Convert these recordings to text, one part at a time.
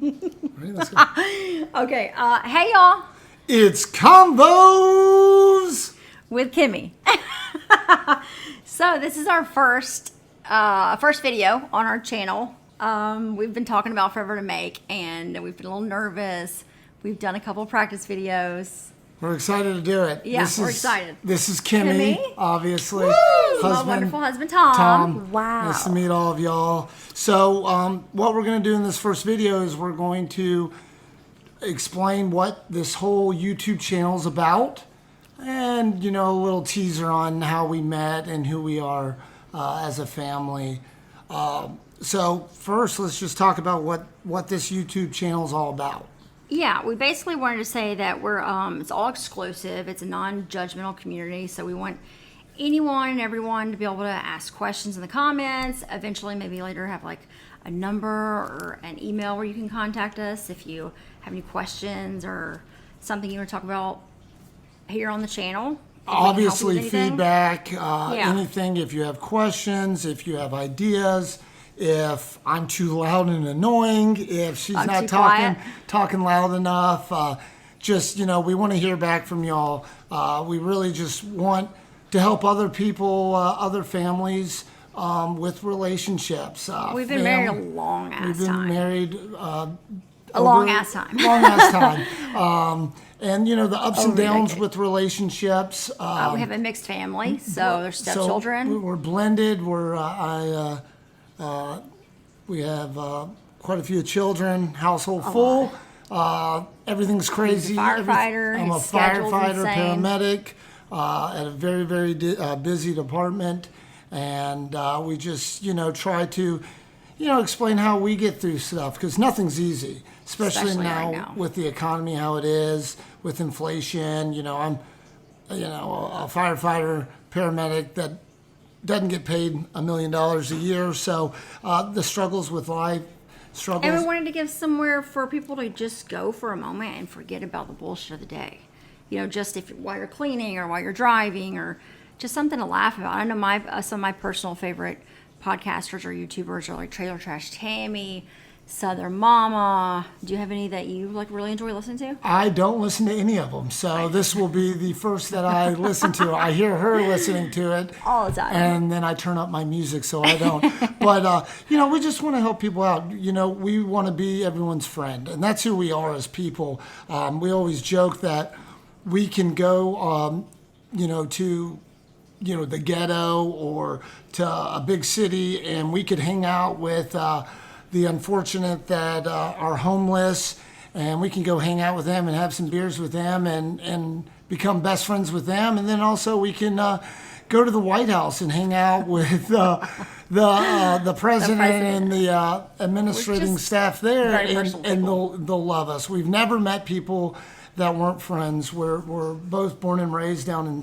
Ready? Let's go. Okay. Hey, y'all. It's Combos With Kimmy. So this is our first video on our channel. We've been talking about forever to make, and we've been a little nervous. We've done a couple practice videos. We're excited to do it. Yeah, we're excited. This is Kimmy, Kimmy? obviously. My wonderful husband, Tom. Wow. Nice to meet all of y'all. So what we're going to do in this first video is we're going to explain what this whole YouTube channel is about, and, a little teaser on how we met and who we are as a family. So first, let's just talk about what this YouTube channel is all about. Yeah, we basically wanted to say that we're it's all exclusive. It's a non-judgmental community, so we want anyone and everyone to be able to ask questions in the comments. Eventually, maybe later have like a number or an email where you can contact us if you have any questions or something you want to talk about here on the channel. Obviously, feedback, anything. If you have questions, if you have ideas. If I'm too loud and annoying, if she's not talking loud enough, we want to hear back from y'all. We really just want to help other people, other families with relationships. We've been married a long ass time. We've been married a long ass time. Long ass time. And the ups and downs with relationships. We have a mixed family, so there's stepchildren. So we're blended. We have quite a few children, household full. Everything's crazy. I'm a firefighter, paramedic at a very, very busy department. And we just, try to, explain how we get through stuff, because nothing's easy, especially now, right now with the economy, how it is, with inflation. I'm, a firefighter, paramedic that doesn't get paid $1 million a year, so the struggles with life, And we wanted to give somewhere for people to just go for a moment and forget about the bullshit of the day. Just while you're cleaning or while you're driving, or just something to laugh about. I know some of my personal favorite podcasters or YouTubers are like Trailer Trash Tammy, Southern Mama. Do you have any that you really enjoy listening to? I don't listen to any of them, so this will be the first that I listen to. I hear her listening to it all the time, and then I turn up my music, so I don't. But we just want to help people out. We want to be everyone's friend, and that's who we are as people. We always joke that we can go, to the ghetto or to a big city, and we could hang out with the unfortunate that are homeless, and we can go hang out with them and have some beers with them and become best friends with them. And then also we can go to the White House and hang out with the president and the administrating staff there, and they'll love us. We've never met people that weren't friends. We're both born and raised down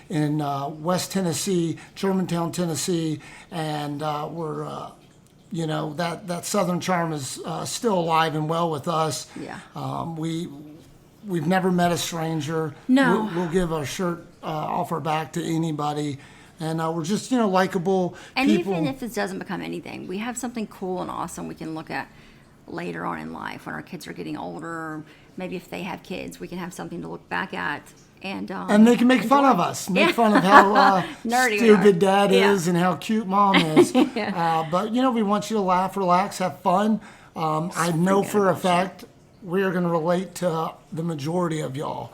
in West Tennessee, Germantown, Tennessee, and we're that Southern charm is still alive and well with us. Yeah. We've never met a stranger. No. We'll give our shirt off our back to anybody, and we're just likable and people. Even if it doesn't become anything, we have something cool and awesome we can look at later on in life when our kids are getting older, or maybe if they have kids, we can have something to look back at. And they can make fun of us, make fun of how stupid dad is and how cute mom is. But, we want you to laugh, relax, have fun. I know for a fact we are going to relate to the majority of y'all.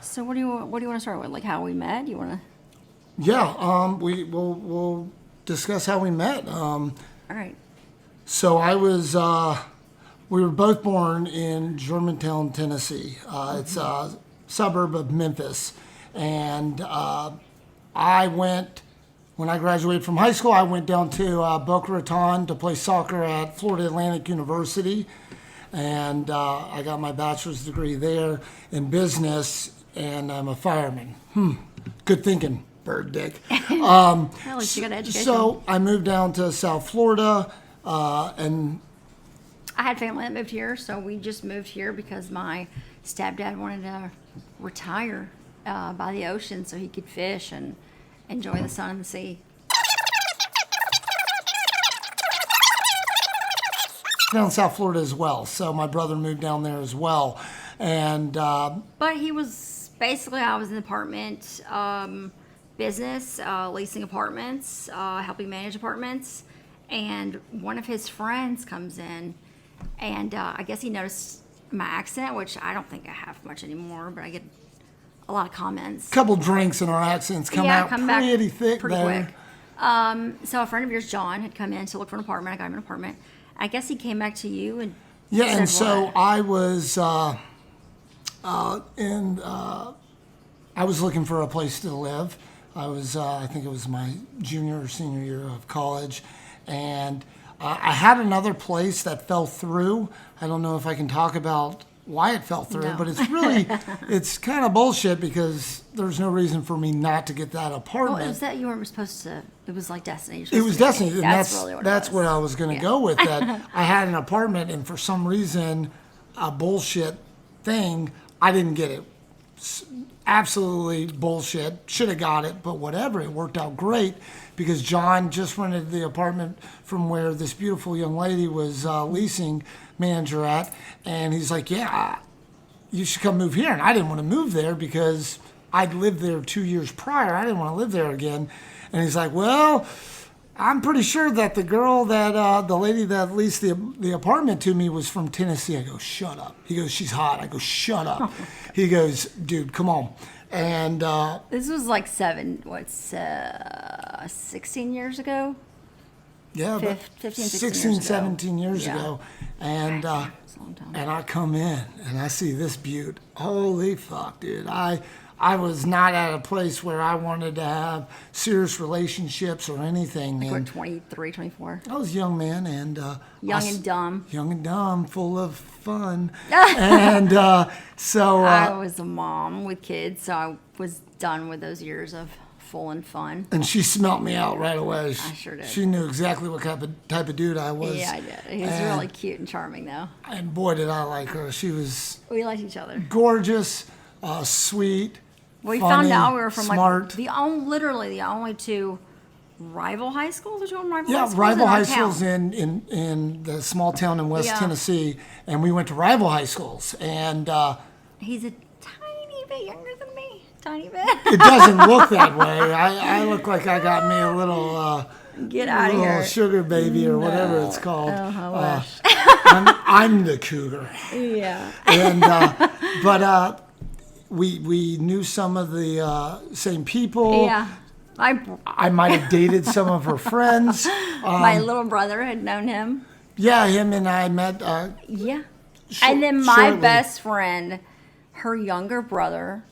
So what do you want to start with? Like how we met? You want to? Yeah, we'll discuss how we met. All right. So we were both born in Germantown, Tennessee. It's a suburb of Memphis, and when I graduated from high school, I went down to Boca Raton to play soccer at Florida Atlantic University, and I got my bachelor's degree there in business, and I'm a fireman. Good thinking, bird dick. At least you got an education. So I moved down to South Florida, and I had family that moved here, so we just moved here because my stepdad wanted to retire by the ocean so he could fish and enjoy the sun and the sea. down in South Florida as well. So my brother moved down there as well. And But he was basically, I was in the apartment business, leasing apartments, helping manage apartments. And one of his friends comes in, and I guess he noticed my accent, which I don't think I have much anymore, but I get a lot of comments. couple drinks and our accents come out back pretty thick pretty there. quick. So a friend of yours, John, had come in to look for an apartment. I got him an apartment. I guess he came back to you and Yeah, and said so what? I was I was looking for a place to live. I was I think it was my junior or senior year of college, and I had another place that fell through. I don't know if I can talk about why it fell through, No. but it's really it's kind of bullshit because there's no reason for me not to get that Well, apartment. it was that you weren't supposed to. It was like destiny. It was destiny, and That's that's really what that's it what was. I was going to Yeah. go with. That I had an apartment, and for some reason, a bullshit thing, I didn't get it. Absolutely bullshit. Should have got it, but whatever. It worked out great because John just rented the apartment from where this beautiful young lady was leasing manager at, and he's like, "Yeah, you should come move here." And I didn't want to move there because I'd lived there 2 years prior. I didn't want to live there again. And he's like, "Well, I'm pretty sure that the girl that the lady that leased the apartment to me was from Tennessee." I go, "Shut up." He goes, "She's hot." I go, "Shut up." He goes, "Dude, come on." And This was like 16 years ago. yeah, but 15, 16 16, years ago. 17 years Yeah. ago. And It's a long time. and I come in and I see this beaut. Holy fuck, dude. I was not at a place where I wanted to have serious relationships or anything. We're And 23, 24. I was a young man and Young and dumb. young and dumb, full of fun. And so I was a mom with kids, so I was done with those years of full and fun. and she smelt me out right away. I sure did. She knew exactly what type of dude I was. Yeah, I did. He was And- really cute and charming, though. And boy, did I like her. She was We liked each other. gorgeous, sweet. We funny, found out we were from smart. literally the only two rival high schools. Or two rival high Yeah, schools rival in our high town. schools in the small town in West Yeah. Tennessee, and we went to rival high schools. And He's a tiny bit younger than me. Tiny bit. it doesn't look that way. I look like I got me a little Get out of little here. sugar baby or whatever it's called. Oh, I wish. I'm the cougar. Yeah. And but we knew some of the same people. Yeah. I might have dated some of her friends. My little brother had known him. Yeah, him and I met. Yeah. And then my shortly. best friend, her younger brother,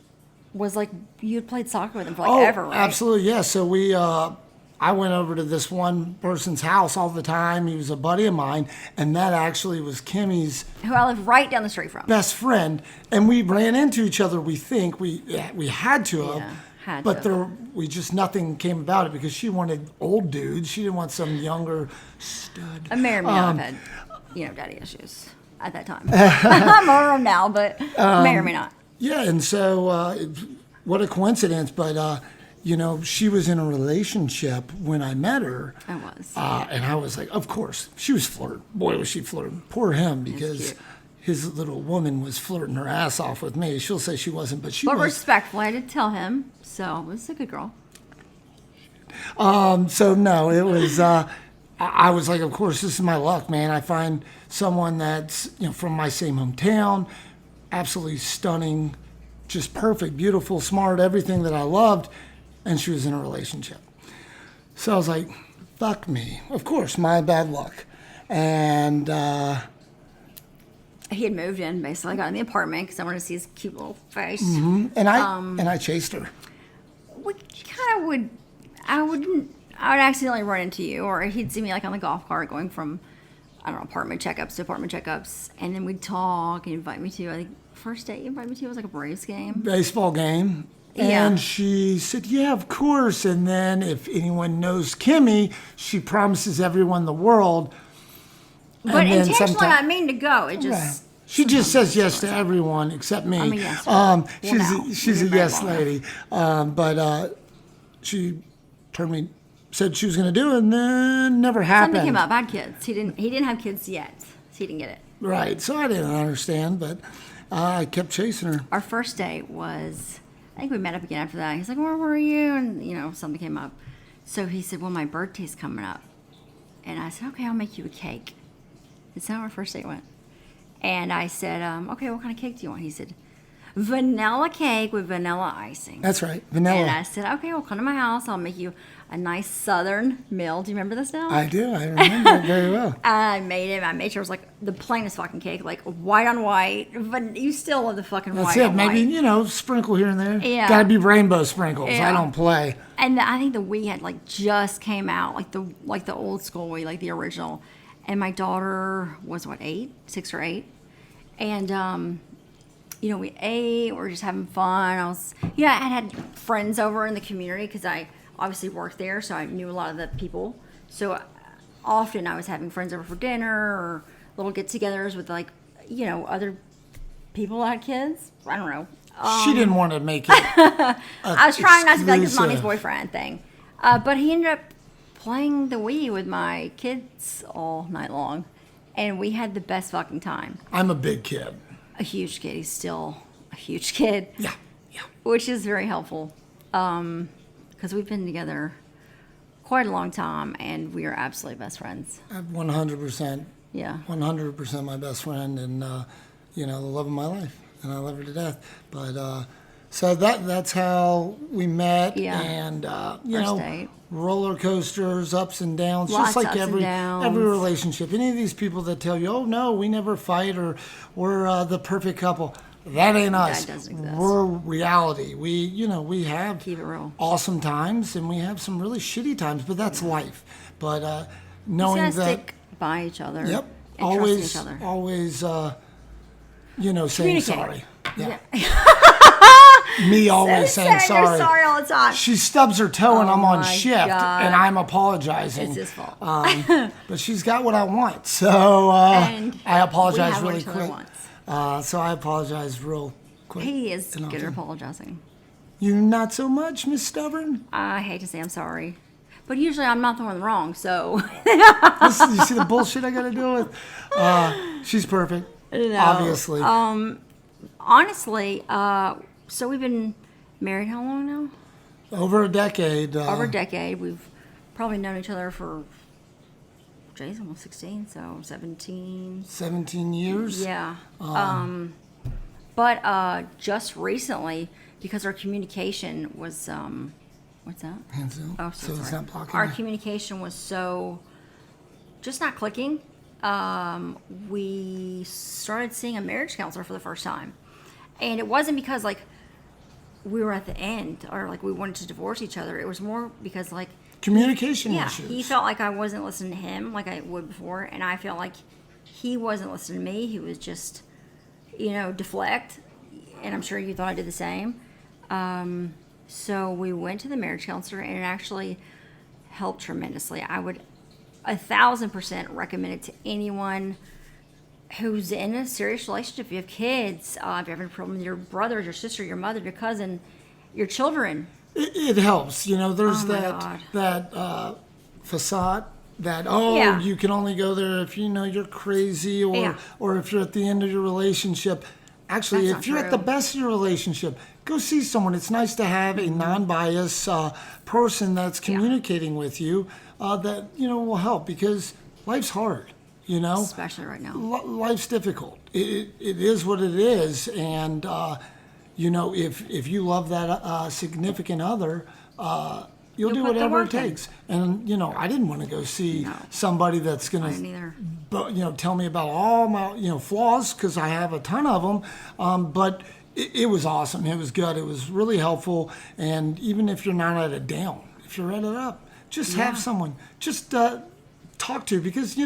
was like, you had played soccer with him for like ever, right? Absolutely, yeah. So I went over to this one person's house all the time. He was a buddy of mine, and that actually was Kimmy's Who I live right down the street from. best friend. And we ran into each other. We think we had to have, Yeah, had but to. nothing came about it because she wanted old dudes. She didn't want some younger stud. I may or may not have had, daddy issues at that time. I'm over them now, but may or may not. Yeah, and so what a coincidence, but she was in a relationship when I met her. I was. And I was like, of course, she was flirting. Boy, was she flirting. Poor him, because cute. his little woman was flirting her ass off with me. She'll say she wasn't, but she But was. respectfully, I did tell him, so it was a good girl. So no, it was. I was like, of course, this is my luck, man. I find someone that's from my same hometown, absolutely stunning, just perfect, beautiful, smart, everything that I loved, and she was in a relationship. So I was like, fuck me. Of course, my bad luck. And He had moved in, basically. I got in the apartment because I wanted to see his cute little face. I chased her. We kind of would, I would accidentally run into you, or he'd see me like on the golf cart going from, I don't know, apartment checkups to apartment checkups, and then we'd talk and invite me to, I think, first date you invited me to was like a Braves game. Baseball game. Yeah. And she said, yeah, of course. And then if anyone knows Kimmy, she promises everyone the world. But And then intentionally, sometime- I mean to go. It just, She just says yes to everyone except me. I'm a yes lady. Well, she's a we've been yes married lady. But she said she was going to do it, and then never happened. something came up. I had kids. He didn't have kids yet. So he didn't get it. Right. So I didn't understand, but I kept chasing her. Our first date was, I think we met up again after that. He's like, where were you? And, something came up. So he said, well, my birthday's coming up. And I said, okay, I'll make you a cake. That's how our first date went. And I said, okay, what kind of cake do you want? He said, vanilla cake with vanilla icing. That's right. Vanilla. And I said, okay, well, come to my house. I'll make you a nice southern meal. Do you remember this now? I do. I remember it very well. I made sure it was like the plainest fucking cake, like white on white. But you still love the fucking That's white it. on Maybe, white. sprinkle here and there. Yeah. Got to be rainbow sprinkles. Yeah. I don't play. And I think the Wii had like just came out, like the old school Wii, like the original. And my daughter was what, 6 or 8, and we ate. We were just having fun. I had friends over in the community because I obviously worked there, so I knew a lot of the people. So often I was having friends over for dinner or little get-togethers with other people that had kids. I don't know. She didn't want to make it. I was trying not to be like his exclusive. mommy's boyfriend thing. But he ended up playing the Wii with my kids all night long. And we had the best fucking time. I'm a big kid. A huge kid. He's still a huge kid. Yeah. Yeah. Which is very helpful. Because we've been together quite a long time and we are absolutely best friends. 100%. Yeah. 100% my best friend and, the love of my life. And I love her to death. But, so that's how we met. Yeah. And, First date. roller coasters, ups and downs, Lots just like ups and every downs. relationship. Any of these people that tell you, oh, no, we never fight or we're the perfect couple. That ain't us. That doesn't exist. We're reality. We have Keep it real. awesome times and we have some really shitty times, but that's life. But You knowing just gotta that, stick by each other. yep, And always, trusting each other. always, saying Communicate. sorry. Yeah. Me always saying You're sorry. sorry all the time. She stubs her toe and Oh I'm on my shift God. and I'm apologizing. It's his fault. But she's got what I want, so And I apologize we have what really each other quick. wants. So I apologize real quick. He is And good at often. apologizing. You not so much, Miss Stubborn. I hate to say I'm sorry. But usually I'm not the one wrong, so. You see the bullshit I got to deal with? She's perfect, obviously. Honestly, so we've been married how long now? Over a decade. Over a decade. We've probably known each other for, Jay's almost 16, so 17. 17 years. Yeah. But just recently, because our communication was, what's that? Hands down. Oh, so it's sorry. not blocking Our me. communication was so just not clicking. We started seeing a marriage counselor for the first time, and it wasn't because we were at the end or we wanted to divorce each other. It was more because Communication yeah, issues. he felt like I wasn't listening to him like I would before, and I felt like he wasn't listening to me. He was just deflect, and I'm sure you thought I did the same. So we went to the marriage counselor, and it actually helped tremendously. I would 1,000% recommend it to anyone who's in a serious relationship. If you have kids, if you're having a problem with your brother, your sister, your mother, your cousin, your children. It helps. There's Oh, my God. that facade that, Yeah. you can only go there if you're crazy or Yeah. or if you're at the end of your relationship. Actually, That's if not you're at the true. best of your relationship, go see someone. It's nice to have a non-biased person that's communicating with you that will help because life's hard. Especially right now. Life's difficult. It is what it is, and if you love that significant other, you'll do put the whatever it work in. takes. And I didn't want to go see No. somebody that's I gonna, didn't either. tell me about all my flaws because I have a ton of them. But it was awesome. It was good. It was really helpful. And even if you're not at a down, if you're at it up, just have Yeah. someone. Just talk to because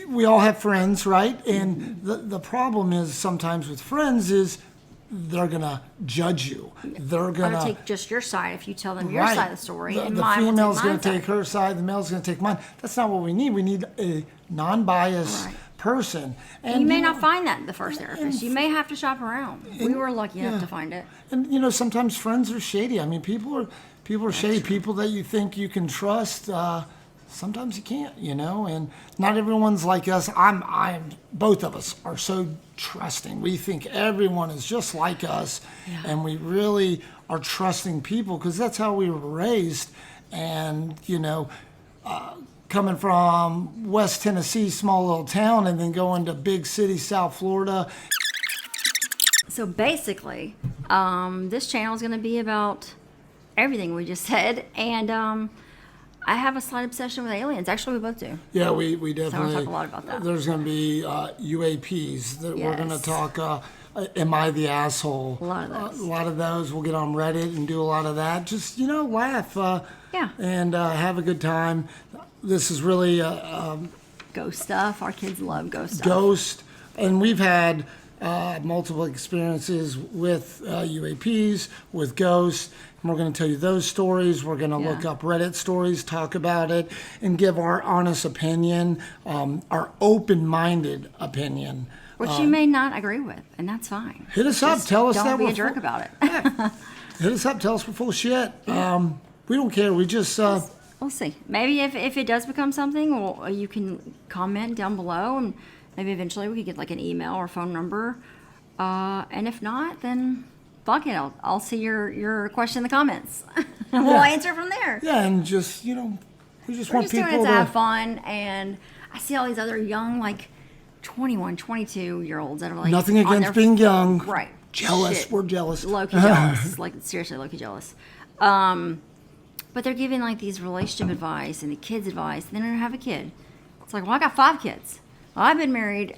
we all have friends, right? And the problem is sometimes with friends is they're gonna judge you. They're Or gonna take just your side if you tell them your right. side of the story, and The mine will female's take gonna my side. take her side. The male's gonna take mine. That's not what we need. We need a non-biased Right. person. And You may not find that in the first therapist. You may have to shop around. We were lucky enough yeah. to find it. And sometimes friends are shady. I mean, people are shady. People that you think you can trust. sometimes you can't, and not everyone's like us. Both of us are so trusting. We think everyone is just like us, and we really are trusting people because that's how we were raised. And, coming from West Tennessee, small little town, and then going to big city, South Florida. So basically, this channel is going to be about everything we just said, and I have a slight obsession with aliens. Actually, we both do. Yeah, we So I definitely. want to talk a lot about that. There's going to be UAPs. That We're going to Yes. talk. Am I the asshole? A lot of those. A lot of those. We'll get on Reddit and do a lot of that. Just laugh. Yeah. And have a good time. This is really Ghost stuff. Our kids love ghost stuff. ghost, and we've had multiple experiences with UAPs, with ghosts. And we're going to tell you those stories. We're going to look Yeah. up Reddit stories, talk about it, and give our honest opinion, our open-minded opinion. Which you may not agree with, and that's fine. Hit us up. Tell us Don't that be we're a jerk full- about it. Hit us up. Tell us we're full of shit. We don't care. We just We'll see. Maybe if it does become something, well, you can comment down below, and maybe eventually we could get like an email or phone number. And if not, then fuck it. I'll see your question in the comments. We'll answer from there. and just we just We're want just doing people it to have fun, and I see all these other young, like 21, 22-year-olds that are like nothing on against being young. right. Jealous. Shit. We're jealous. Low-key jealous. Like, seriously, low-key jealous. But they're giving, like, these relationship advice and the kids advice, and then they don't have a kid. It's like, well, I got 5 kids. Well, I've been married,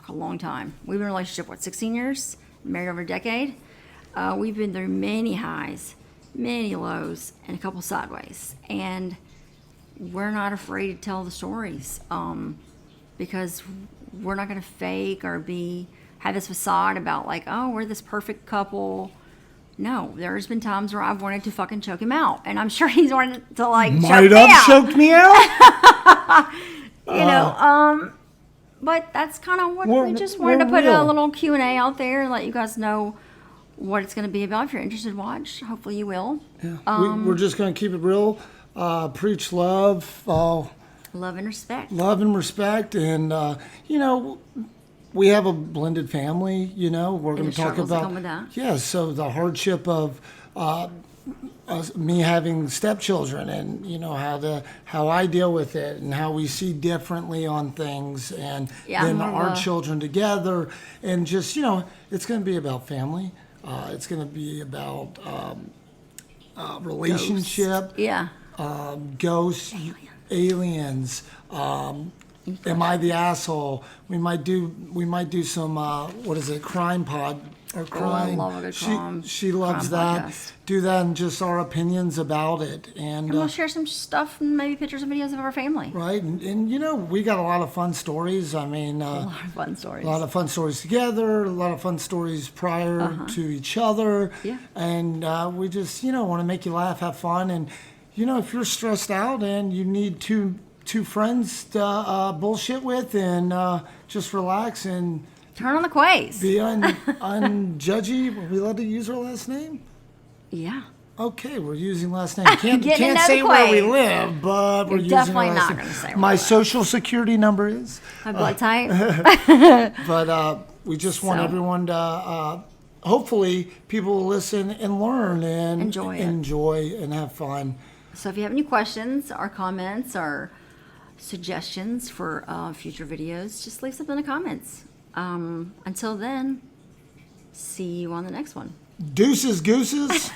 a long time. We've been in a relationship, 16 years? Married over a decade. We've been through many highs, many lows, and a couple sideways. And we're not afraid to tell the stories because we're not going to fake or have this facade about, like, oh, we're this perfect couple. No, there's been times where I've wanted to fucking choke him out, and I'm sure he's wanted to like choke Might me have out. choked me out. But that's kind of what We're- we just wanted to we're put a real. little Q&A out there and let you guys know what it's going to be about. If you're interested, watch. Hopefully, you will. We're just going to keep it real. Preach love, Love and respect. love and respect, and we have a blended family. We're going the to talk struggles that about come with that. Yeah. So the hardship of me having stepchildren, and how I deal with it, and how we see differently on things, and Yeah, then more of our a- children together, and just it's going to be about family. It's going to be about relationship. Yeah. Ghosts, aliens. Am I the asshole? We might do some crime pod or crime. love a good crime- She loves crime that. podcast. Do that and just our opinions about it, and And we'll share some stuff and maybe pictures and videos of our family. right, and we got a lot of fun stories. I mean. A lot of fun stories. A lot of fun stories together, a lot of fun stories prior to each other. Yeah. And we just, want to make you laugh, have fun. And, if you're stressed out and you need two friends to bullshit with and just relax and Turn on the Quays. be unjudgy. Are we allowed to use our last name? Yeah. Okay, we're using last name. Can't Getting to know say the where we Quays. live, but we're You're using our definitely last not name. gonna say where My we live. social security number is. My blood type. But we just want So- everyone to, hopefully, people will listen and learn and Enjoy it. enjoy and have fun. So if you have any questions or comments or suggestions for future videos, just leave something in the comments. Until then, see you on the next one. Deuces, gooses.